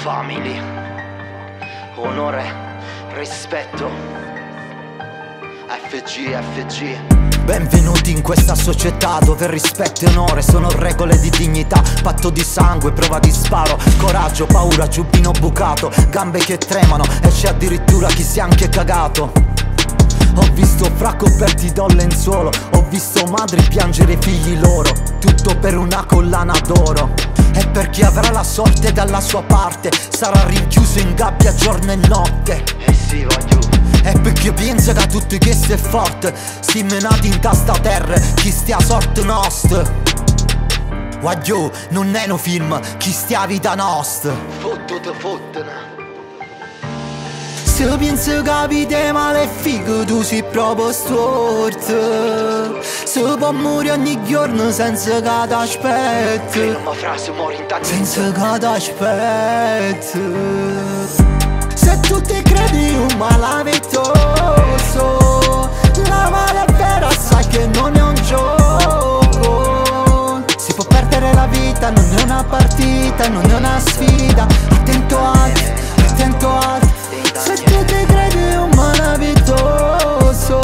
Family, onore, rispetto, FG. Benvenuti in questa società dove rispetto e onore sono regole di dignità. Patto di sangue, prova di sparo, coraggio, paura, giubbino bucato, gambe che tremano e c'è addirittura chi si è anche cagato. Ho visto fra coperti da lenzuolo, ho visto madri piangere figli loro, tutto per una collana d'oro. E per chi avrà la sorte dalla sua parte sarà rinchiuso in gabbia giorno e notte. Sì, voglio. E per chi pensa che tutto questo è forte, si menati in testa a terra, chi stia sorte nostra. Guagliò, non è no film, chi stia vita nostra. Fottene. Se pensi che vita male è figo, tu sei proprio storto. Se può morire ogni giorno senza che t'aspetti, Una frase muore in tanti. senza che t'aspetti. Se tu ti credi un malavitoso, la male è vera, sai che non è un gioco. Si può perdere la vita, non è una partita, non è una sfida. Attento al. Se tu ti credi un malavitoso,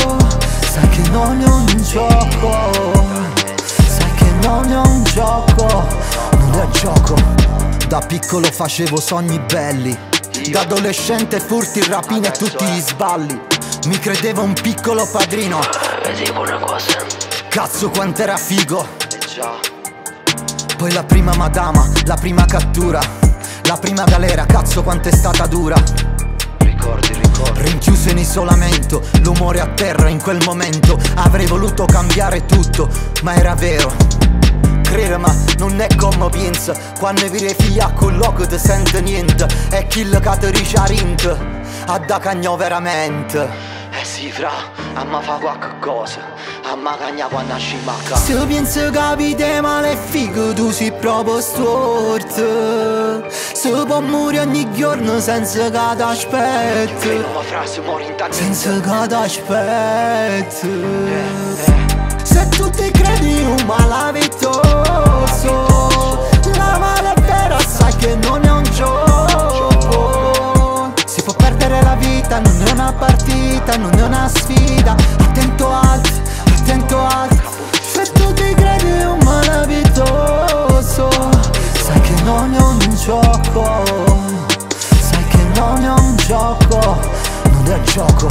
sai che non è un gioco. Sai che non è un gioco, non è un gioco. Da piccolo facevo sogni belli, da adolescente furti, rapine e tutti gli sballi. Mi credevo un piccolo padrino, Vedevo una cosa. cazzo quant'era figo. Già. Poi la prima madama, la prima cattura, la prima galera, cazzo quanto è stata dura. Ricordi. Rinchiuso in isolamento, l'umore a terra in quel momento. Avrei voluto cambiare tutto, ma era vero. Credere ma non è come pensa, quando vire figlia a quello che ti sente niente. È kill che ti dice a rint, a da cagnò veramente. Sì, fra, a ma fa qualche cosa, a ma cagna quando nasci in macca. Se pensi che vita male è figo, tu sei proprio storto. Se può morire ogni giorno senza che t'aspetti, Una frase muore in tanti. senza che t'aspetti. Se tu ti credi un malavitoso, la male è vera, sai che non è un gioco. Si può perdere la vita, non è una partita, non è una sfida. Attento al. Se tu ti credi un malavitoso, sai che non è un gioco. Sai che non è un gioco, non è un gioco.